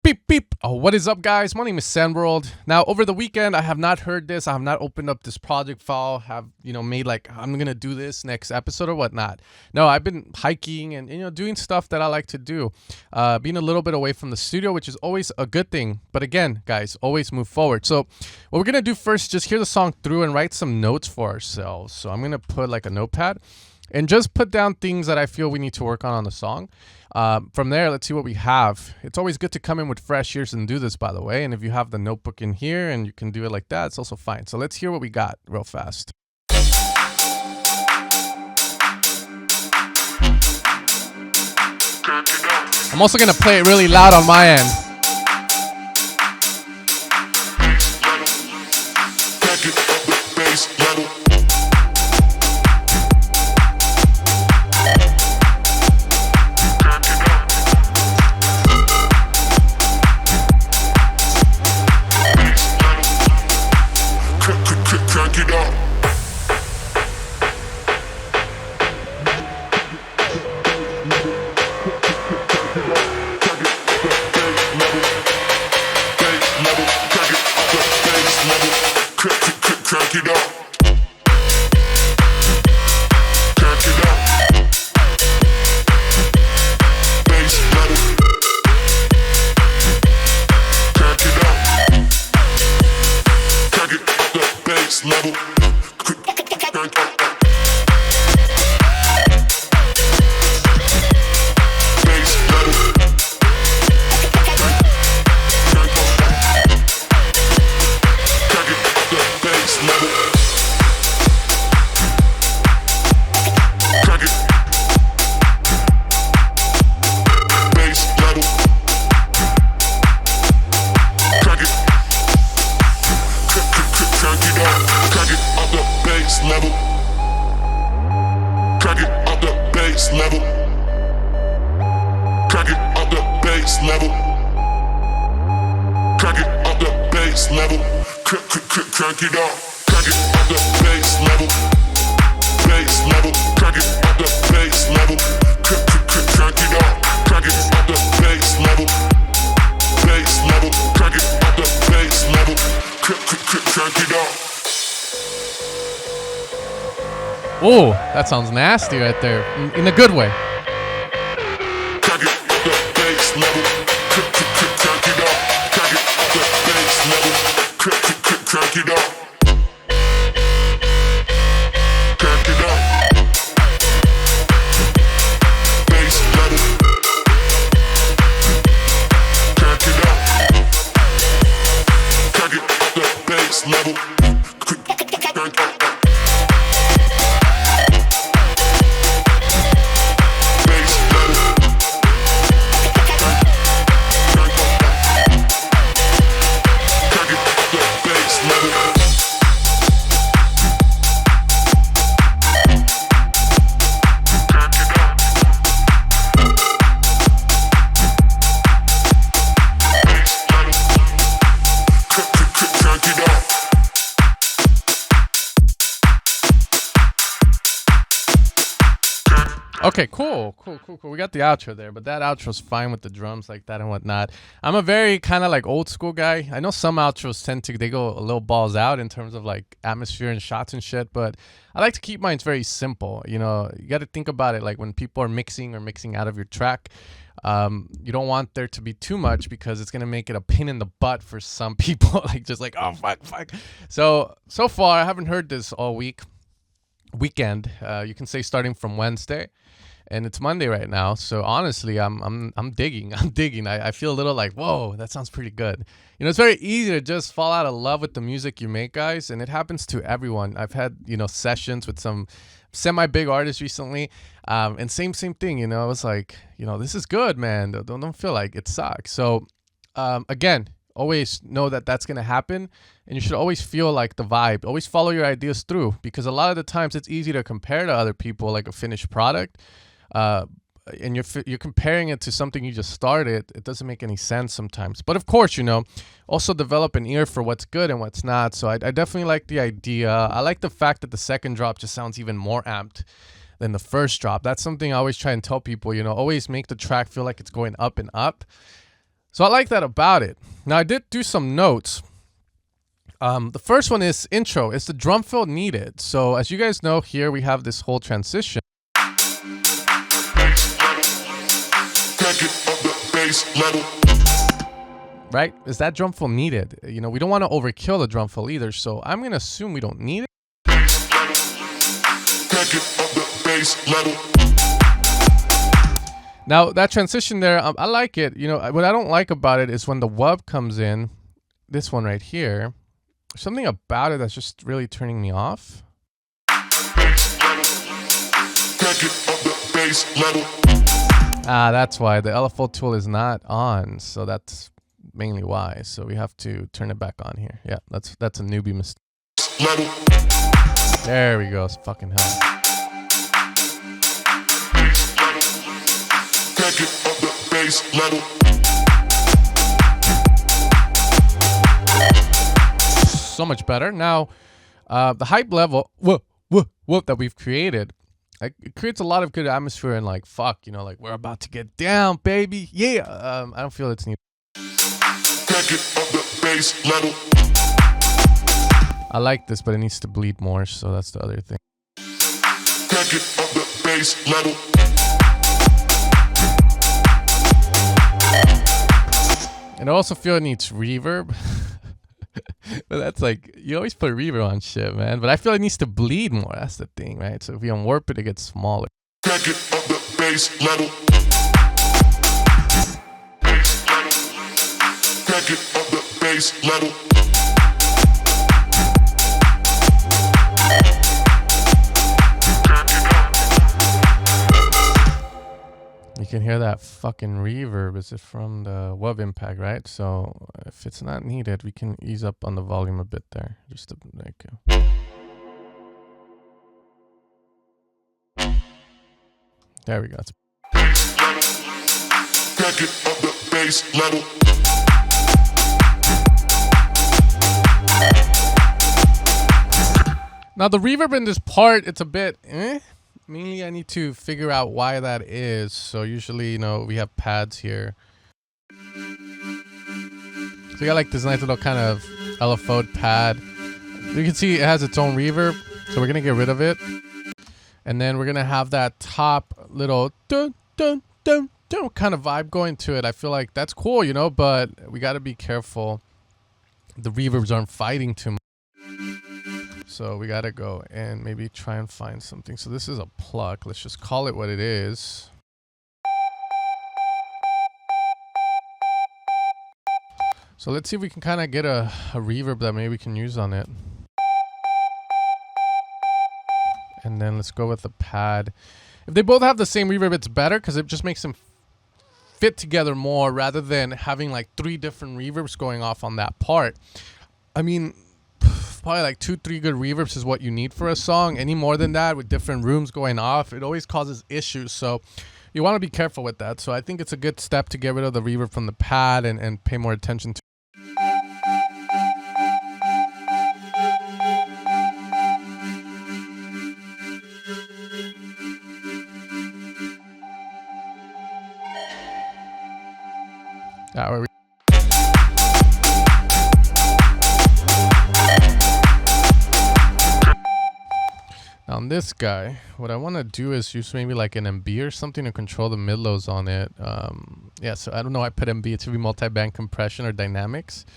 Beep beep. Oh, what is up, guys? My name is Sandworld. Now, over the weekend, I have not heard this. I have not opened up this project file. Have made like I'm gonna do this next episode or whatnot. No, I've been hiking and doing stuff that I like to do. Being a little bit away from the studio, which is always a good thing. But again, guys, always move forward. So, what we're gonna do first, just hear the song through and write some notes for ourselves. So I'm gonna put like a notepad and just put down things that I feel we need to work on the song. From there, let's see what we have. It's always good to come in with fresh ears and do this, by the way. And if you have the notebook in here and you can do it like that, it's also fine. So let's hear what we got real fast. I'm also going to play it really loud on my end. Crank it up. Level. Level. Crank it up the bass level. Crank it up the bass level. Crank it up the bass level. Crank it up. Crank it up the bass level. Bass level. Crank it up the bass level. Crank it up. Crank it up the bass level. Bass level. Crank it up the bass level. Crank it up. Oh, that sounds nasty right there, in a good way. Crank it up the bass level. Crank it up. Crank it up the bass level. Crank it up. Crank it up. Bass level. Crank it up. Crank it up the bass level. Crank up. Okay, cool. We got the outro there, but that outro's fine with the drums like that and whatnot. I'm a very kind of like old school guy. I know some outros they go a little balls out in terms of like atmosphere and shots and shit, but I like to keep mine very simple. You got to think about it like when people are mixing or mixing out of your track. You don't want there to be too much because it's gonna make it a pain in the butt for some people. Like just like, oh fuck. So far I haven't heard this all weekend. You can say starting from Wednesday. And it's Monday right now, so honestly, I'm digging. I feel a little like, whoa, that sounds pretty good. It's very easy to just fall out of love with the music you make, guys, and it happens to everyone. I've had sessions with some semi-big artists recently, and same thing. I was like, this is good, man. Don't feel like it sucks. So, again, always know that that's gonna happen, and you should always feel like the vibe. Always follow your ideas through, because a lot of the times it's easy to compare to other people like a finished product. And you're comparing it to something you just started. It doesn't make any sense sometimes. But of course, also develop an ear for what's good and what's not. So I definitely like the idea. I like the fact that the second drop just sounds even more amped than the first drop. That's something I always try and tell people, always make the track feel like it's going up and up. So I like that about it. Now I did do some notes. The first one is intro. Is the drum fill needed? So as you guys know, here we have this whole transition. Right? Is that drum fill needed? You know, we don't want to overkill the drum fill either, so I'm going to assume we don't need it. Now, that transition there, I like it. You know, what I don't like about it is when the wub comes in, this one right here, something about it that's just really turning me off. That's why the LFO tool is not on, so that's mainly why. So we have to turn it back on here. Yeah, that's a newbie mistake. There we go. It's fucking hell. So much better. Now, the hype level that we've created, it creates a lot of good atmosphere and like, fuck, you know, like we're about to get down, baby. Yeah. I don't feel it's needed. I like this, but it needs to bleed more, so that's the other thing. And I also feel it needs reverb. But that's like, you always put reverb on shit, man. But I feel it needs to bleed more. That's the thing, right? So if you unwarp it, it gets smaller. Crank it up the bass level. Crank it up the bass level. You can hear that fucking reverb. Is it from the wub impact, right? So if it's not needed, we can ease up on the volume a bit there. Just to, like, there we go. Crank it up the bass level. Now the reverb in this part, it's a bit mainly I need to figure out why that is. So usually, you know, we have pads here. So you got like this nice little kind of LFO pad. You can see it has its own reverb. So we're going to get rid of it. And then we're going to have that top little dun, dun, dun, dun kind of vibe going to it. I feel like that's cool, you know, but we got to be careful. The reverbs aren't fighting too much. So we got to go and maybe try and find something. So this is a pluck. Let's just call it what it is. So let's see if we can kind of get a reverb that maybe we can use on it. And then let's go with the pad. If they both have the same reverb, it's better because it just makes them fit together more rather than having like 3 different reverbs going off on that part. I mean, probably like 2-3 good reverbs is what you need for a song. Any more than that with different rooms going off, it always causes issues. So you want to be careful with that. So I think it's a good step to get rid of the reverb from the pad and pay more attention to. Where we Now on this guy, what I want to do is use maybe like an MB or something to control the mid-lows on it. Yeah, so I don't know, I put MB, it should be multi-band compression or dynamics.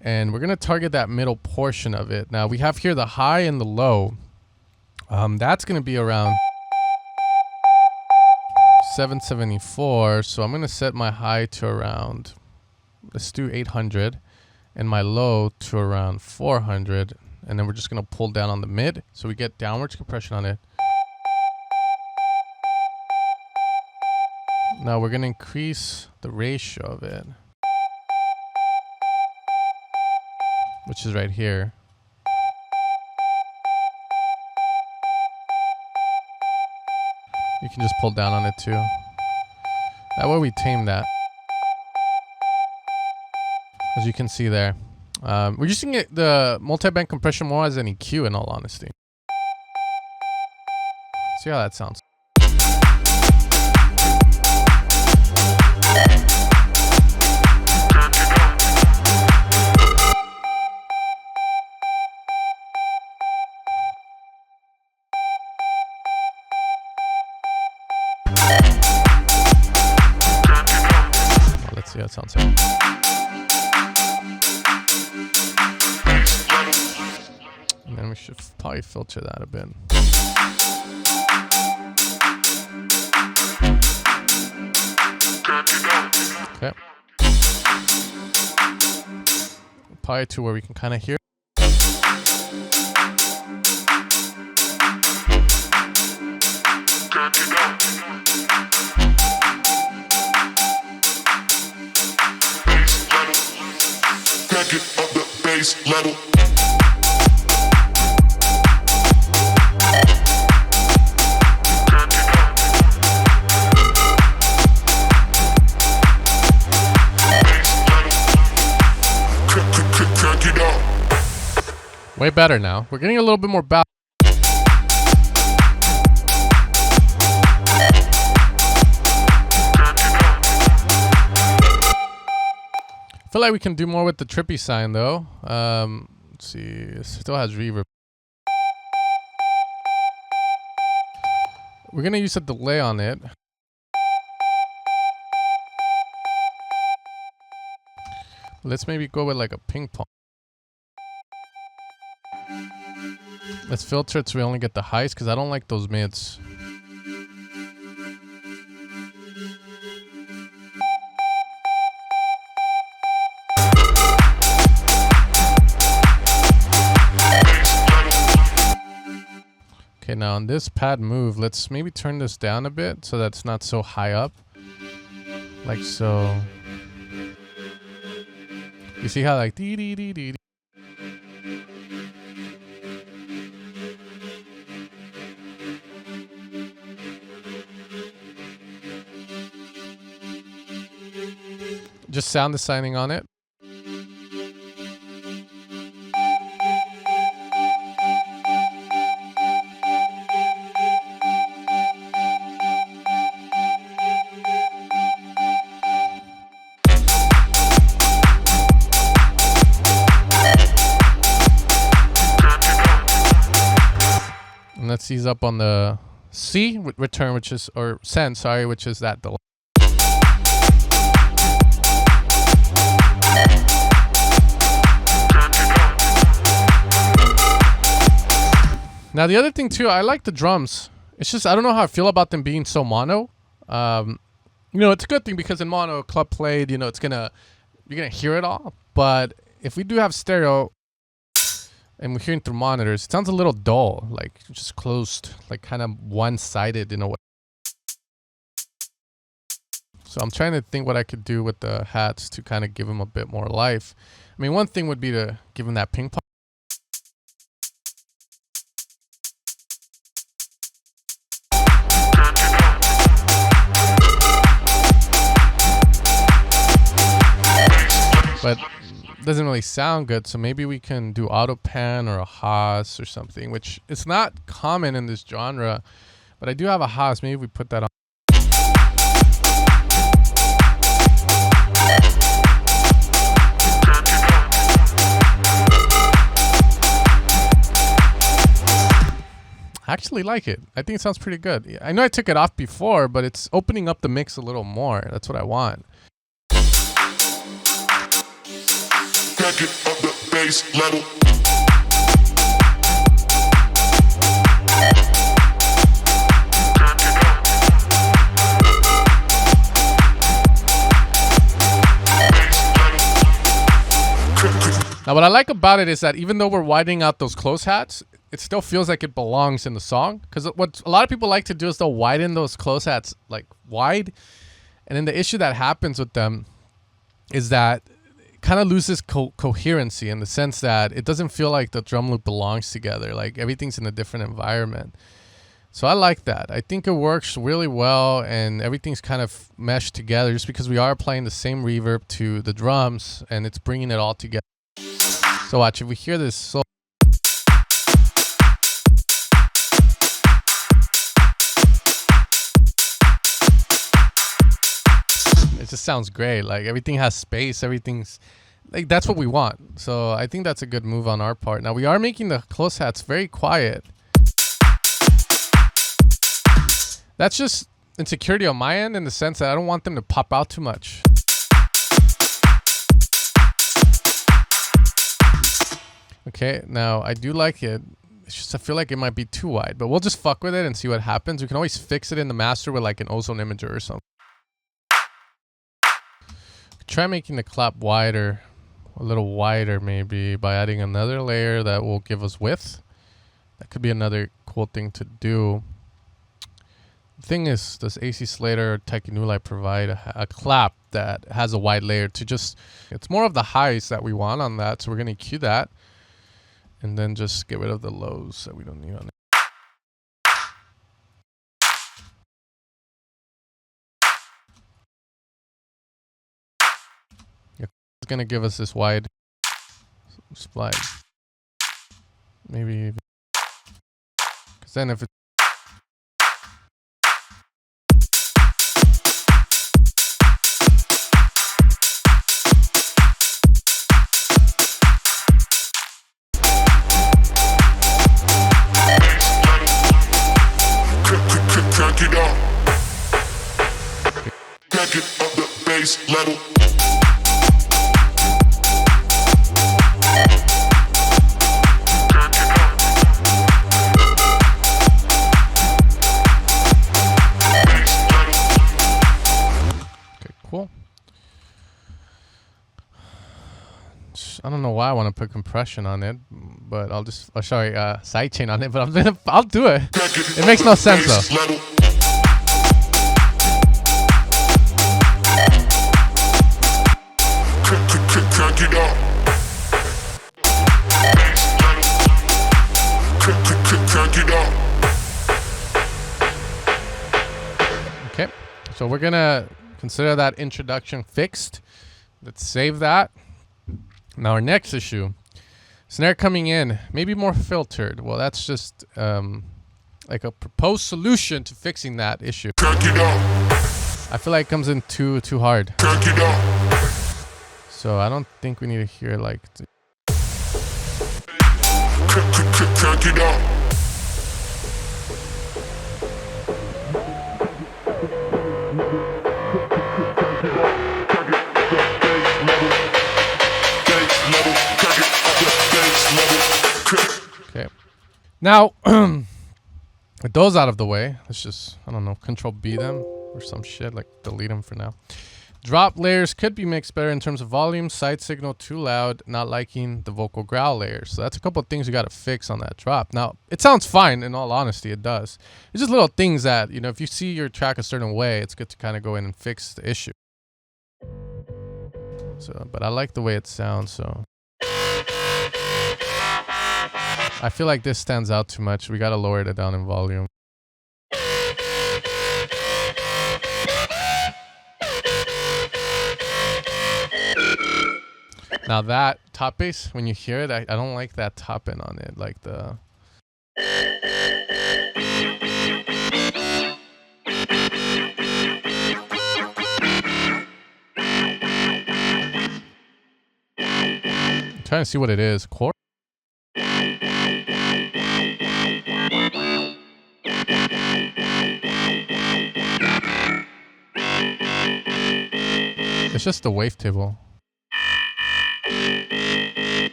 And we're going to target that middle portion of it. Now we have here the high and the low. That's going to be around 774. So I'm going to set my high to around, let's do 800, and my low to around 400. And then we're just going to pull down on the mid. So we get downwards compression on it. Now we're going to increase the ratio of it, which is right here. You can just pull down on it too. That way we tame that. As you can see there. We're using the multi-band compression more as an EQ in all honesty. See how that sounds. that sounds like. And then we should probably filter that a bit. Okay. Probably to where we can kind of hear. Crank it up the bass level. Crank it up. Way better now. We're getting a little bit more balance. I feel like we can do more with the trippy sign though. Let's see, it still has reverb. We're gonna use a delay on it. Let's maybe go with like a ping pong. Let's filter it so we only get the highs because I don't like those mids. Okay, now on this pad move, let's maybe turn this down a bit so that's not so high up. Like so. You see how like dee dee dee dee. Just sound designing on it. And let's ease up on the C return, which is, or send, sorry, which is that delay. Now the other thing too, I like the drums. It's just I don't know how I feel about them being so mono. You know, it's a good thing because in mono, club played, you know, you're gonna hear it all. But if we do have stereo and we're hearing through monitors, it sounds a little dull, like just closed, like kind of one-sided in a way. So I'm trying to think what I could do with the hats to kind of give them a bit more life. I mean, one thing would be to give them that ping pong. But it doesn't really sound good, so maybe we can do auto pan or a Haas or something, which is not common in this genre, but I do have a Haas. Maybe we put that on. I actually like it. I think it sounds pretty good. I know I took it off before, but it's opening up the mix a little more. That's what I want. Crank it up the bass level. Now what I like about it is that even though we're widening out those close hats, it still feels like it belongs in the song. Because what a lot of people like to do is they'll widen those close hats like wide. And then the issue that happens with them is that kind of loses coherency in the sense that it doesn't feel like the drum loop belongs together, like everything's in a different environment. So I like that. I think it works really well and everything's kind of meshed together just because we are applying the same reverb to the drums and it's bringing it all together. So watch, if we hear this so it just sounds great. Like everything has space, everything's like that's what we want. So I think that's a good move on our part. Now we are making the close hats very quiet. That's just insecurity on my end in the sense that I don't want them to pop out too much. Okay, now I do like it. It's just I feel like it might be too wide, but we'll just fuck with it and see what happens. We can always fix it in the master with like an ozone imager or something. Try making the clap wider, a little wider maybe, by adding another layer that will give us width. That could be another cool thing to do. The thing is, does AC Slater or Taikinulai provide a clap that has a wide layer to just, it's more of the highs that we want on that, so we're going to EQ that. And then just get rid of the lows that we don't need on it. It's going to give us this wide slide. Maybe, because then if it level. Okay, cool. I don't know why I want to put compression on it, but I'll sorry, sidechain on it, but I'll do it. It makes no sense though. Okay, so we're gonna consider that introduction fixed. Let's save that. Now our next issue, snare coming in, maybe more filtered. Well, that's just like a proposed solution to fixing that issue. I feel like it comes in too hard. So I don't think we need to hear like. Okay. Now, with those out of the way, let's just, I don't know, Control B them or some shit, like delete them for now. Drop layers could be mixed better in terms of volume, side signal too loud, not liking the vocal growl layers. So that's a couple of things you got to fix on that drop. Now, it sounds fine, in all honesty, it does. It's just little things that, you know, if you see your track a certain way, it's good to kind of go in and fix the issue. So, but I like the way it sounds, so. I feel like this stands out too much. We got to lower it down in volume. Now that top bass, when you hear it, I don't like that top end on it, like the. I'm trying to see what it is. Chord? It's just the wavetable.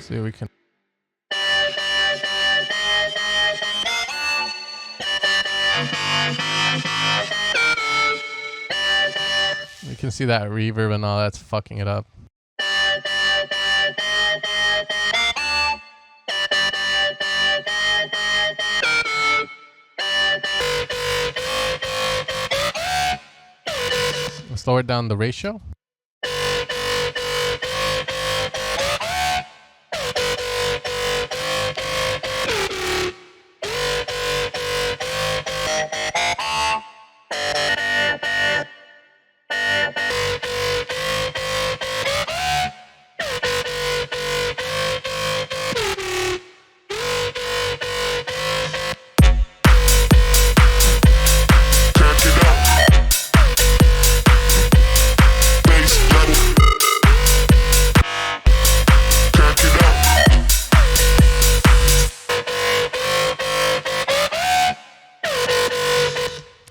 See, we can. You can see that reverb and all that's fucking it up. Let's lower down the ratio.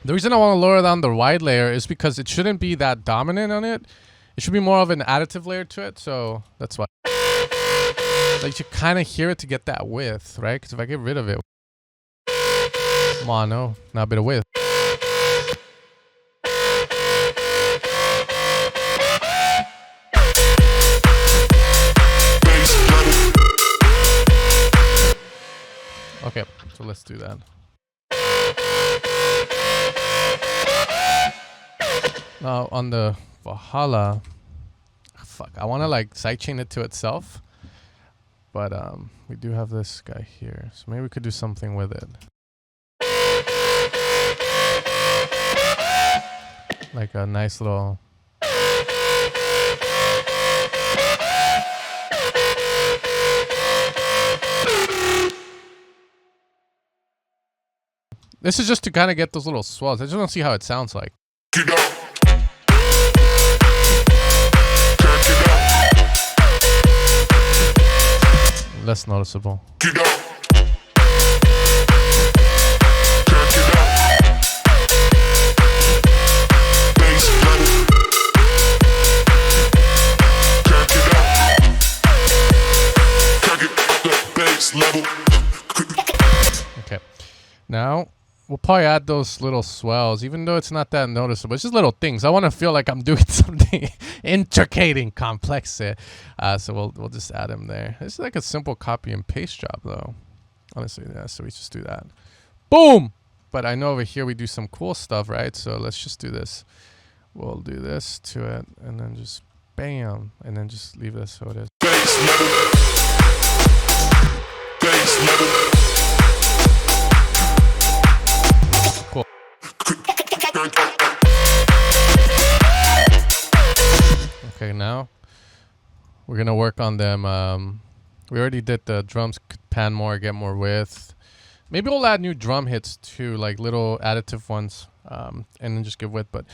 The reason I want to lower down the wide layer is because it shouldn't be that dominant on it. It should be more of an additive layer to it. So that's why. Like you kind of hear it to get that width, right? Because if I get rid of it, mono, not a bit of width. Okay, so let's do that. Now on the Valhalla, fuck, I want to like sidechain it to itself, but we do have this guy here, so maybe we could do something with it, like a nice little. This is just to kind of get those little swells. I just want to see how it sounds like. Less noticeable. Okay, now we'll probably add those little swells, even though it's not that noticeable. It's just little things. I want to feel like I'm doing something intricate and complex there. So we'll just add them there. This is like a simple copy and paste job, though. Honestly, yeah. So we just do that. Boom! But I know over here we do some cool stuff, right? So let's just do this. We'll do this to it, and then just bam, and then just leave this so it is. Bass level. Bass level. Cool. Okay, now we're gonna work on them. We already did the drums. Pan more, get more width. Maybe we'll add new drum hits too, like little additive ones, and then just give width. But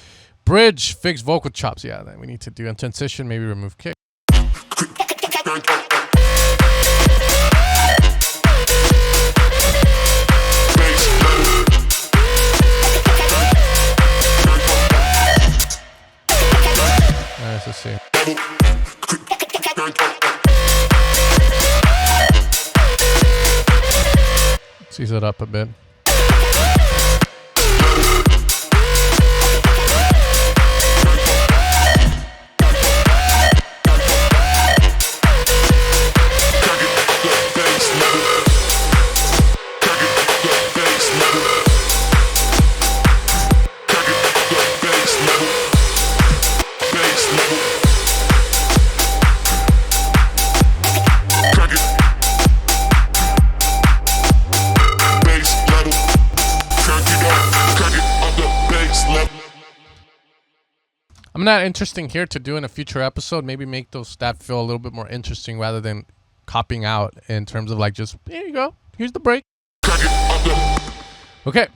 bridge, fix vocal chops. Yeah, that we need to do. And transition, maybe remove kick. Alright, let's see. Let's ease it up a bit. I'm not interesting here to do in a future episode. Maybe make those that feel a little bit more interesting rather than copying out in terms of like just here you go. Here's the break. Okay.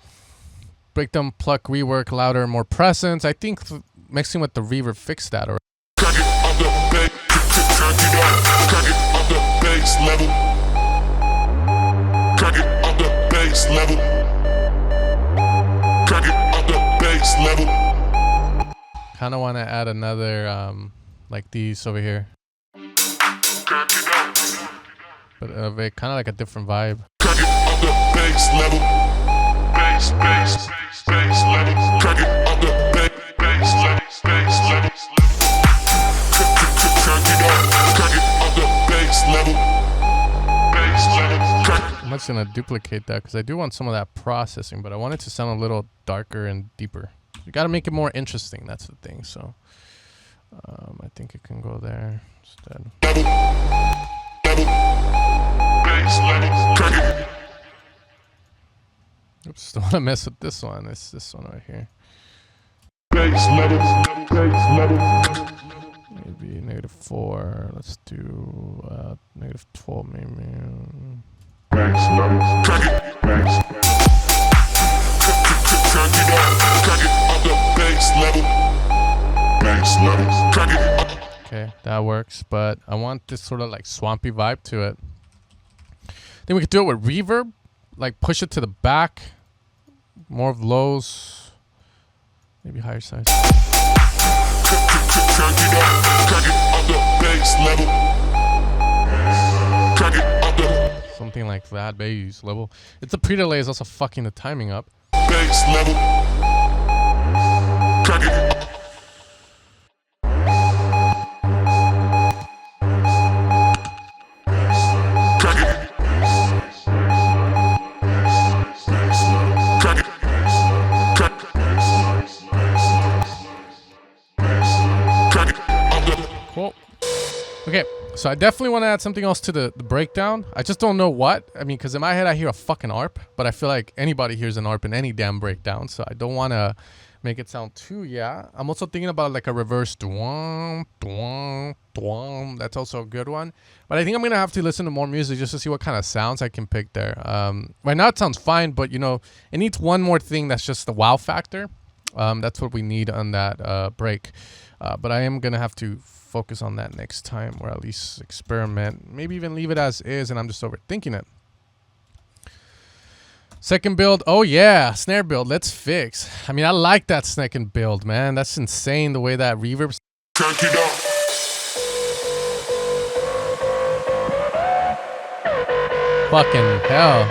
Breakdown, pluck, rework, louder, more presence. I think mixing with the reverb fixed that already. Kind of want to add another like these over here, but kind of like a different vibe. I'm just gonna duplicate that because I do want some of that processing, but I want it to sound a little darker and deeper. You gotta make it more interesting. That's the thing. So I think it can go there instead. Oops, don't want to mess with this one. It's this one right here. Maybe -4. Let's do -12 maybe. Okay, that works, but I want this sort of like swampy vibe to it. Then we could do it with reverb, like push it to the back, more of lows, Maybe higher size. Crank it up, crank it up the bass level. Crank it up the Something like that, bass level. It's a pre-delay is also fucking the timing up. bass level. Crank it. Crank it. Crank it. Crank. Crank it up the Cool. Okay, so I definitely want to add something else to the breakdown. I just don't know what. I mean, because in my head I hear a fucking ARP, but I feel like anybody hears an ARP in any damn breakdown, so I don't want to make it sound too, yeah. I'm also thinking about like a reverse dwam, dwam, dwam. That's also a good one. But I think I'm going to have to listen to more music just to see what kind of sounds I can pick there. Right now it sounds fine, but you know, it needs one more thing that's just the wow factor. That's what we need on that break. But I am going to have to focus on that next time, or at least experiment. Maybe even leave it as is and I'm just overthinking it. Second build. Oh yeah, snare build. Let's fix. I mean, I like that second build, man. That's insane the way that reverb. crank it up. Fucking hell.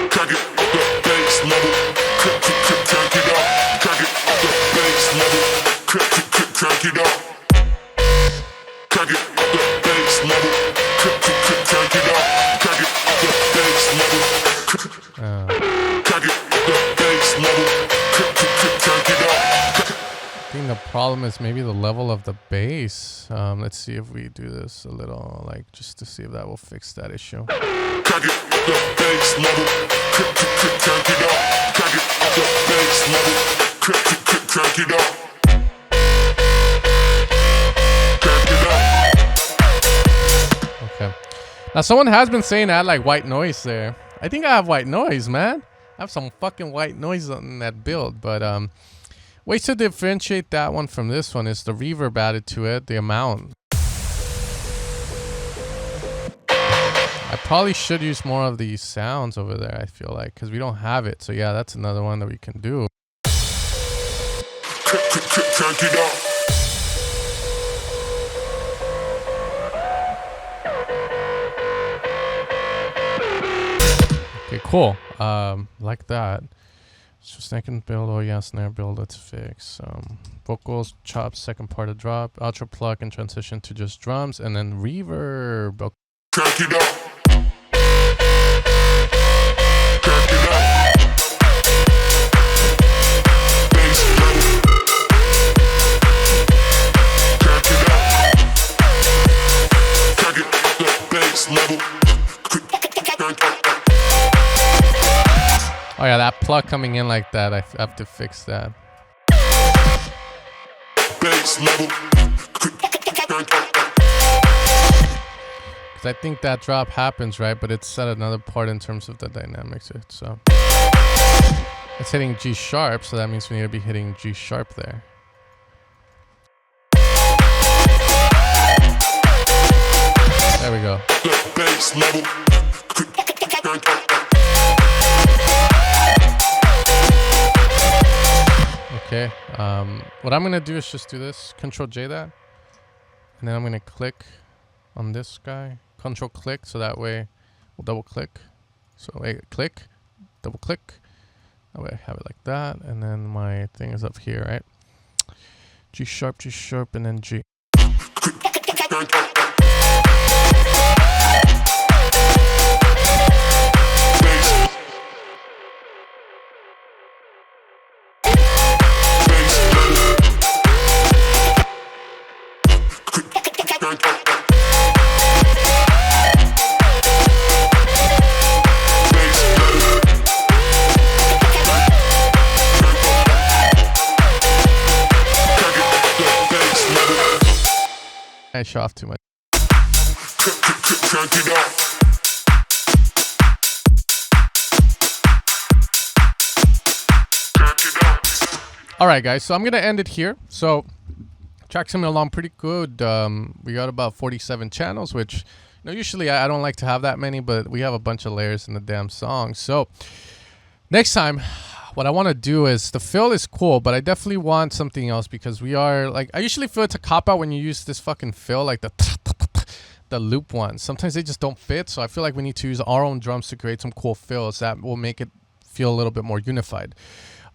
Crank it up the bass level. Crank it up. Crank it up the bass level. Crank it up. Crank it up the bass level. Crank it up. Crank it up the bass level. Crank it up the bass level. Crank it up. I think the problem is maybe the level of the bass. Let's see if we do this a little, like, just to see if that will fix that issue. Crank it up the bass level. Crank it up. Crank it up the bass level. Crank it up. Okay. Now someone has been saying I had like white noise there. I think I have white noise, man. I have some fucking white noise on that build, but ways to differentiate that one from this one is the reverb added to it, the amount. I probably should use more of these sounds over there, I feel like, because we don't have it. So yeah, that's another one that we can do. Crank it up. Okay, cool. Like that. So second build, oh yeah, snare build, let's fix. Vocals, chops, second part of drop, outro plug and transition to just drums, and then reverb. Okay. Crank it up. Crank it up. Bass level. Crank it up. Crank it up the bass level. Crank it up. Oh yeah, that plug coming in like that, I have to fix that. Bass level. Because I think that drop happens, right? But it's at another part in terms of the dynamics. So it's hitting G sharp, so that means we need to be hitting G sharp there. There we go. Bass level. Okay, what I'm gonna do is just do this, Control J that, and then I'm gonna click on this guy, Control click, so that way we'll double click. So wait, click, double click, that way I have it like that, and then my thing is up here, right? G sharp, and then G. I show off too much. Crank it up. All right, guys. So I'm gonna end it here. So track's coming along pretty good. We got about 47 channels, which, you know, usually I don't like to have that many, but we have a bunch of layers in the damn song. So next time what I want to do is the fill is cool, but I definitely want something else because we are like, I usually feel it's a cop out when you use this fucking fill, like the loop ones. Sometimes they just don't fit. So I feel like we need to use our own drums to create some cool fills that will make it feel a little bit more unified.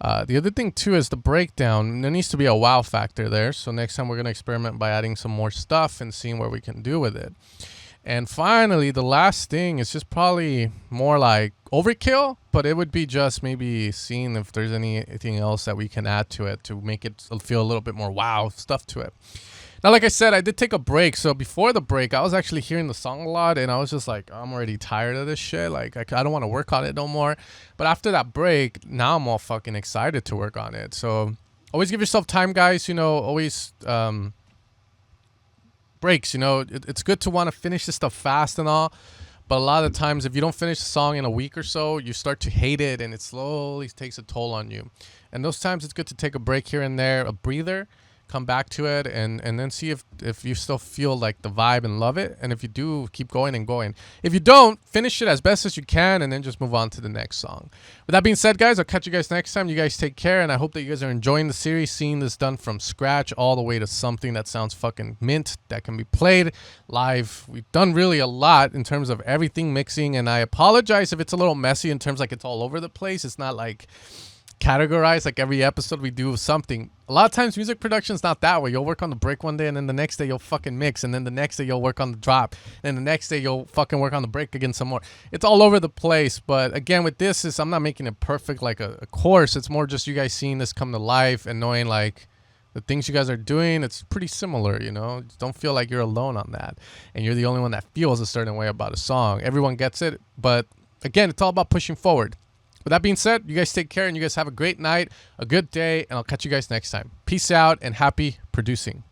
The other thing too is the breakdown. There needs to be a wow factor there. So next time we're going to experiment by adding some more stuff and seeing what we can do with it. And finally, the last thing is just probably more like overkill, but it would be just maybe seeing if there's anything else that we can add to it to make it feel a little bit more wow stuff to it. Now, like I said, I did take a break. So before the break, I was actually hearing the song a lot, and I was just like, I'm already tired of this shit. Like, I don't want to work on it no more. But after that break, now I'm all fucking excited to work on it. So always give yourself time, guys. You know, always breaks. You know, it's good to want to finish this stuff fast and all. But a lot of the times, if you don't finish the song in a week or so, you start to hate it, and it slowly takes a toll on you. And those times, it's good to take a break here and there, a breather. Come back to it and then see if you still feel like the vibe and love it. And if you do, keep going and going. If you don't, finish it as best as you can and then just move on to the next song. With that being said, guys, I'll catch you guys next time. You guys take care, and I hope that you guys are enjoying the series, seeing this done from scratch all the way to something that sounds fucking mint, that can be played live. We've done really a lot in terms of everything mixing, and I apologize if it's a little messy in terms like it's all over the place. It's not like categorized like every episode we do something. A lot of times music production is not that way. You'll work on the break one day, and then the next day you'll fucking mix, and then the next day you'll work on the drop, and the next day you'll fucking work on the break again some more. It's all over the place. But again, with this, is I'm not making it perfect like a course. It's more just you guys seeing this come to life and knowing like the things you guys are doing, it's pretty similar, you know. Just don't feel like you're alone on that and you're the only one that feels a certain way about a song. Everyone gets it, but again, it's all about pushing forward. With that being said, you guys take care, and you guys have a great night, a good day, and I'll catch you guys next time. Peace out, and happy producing.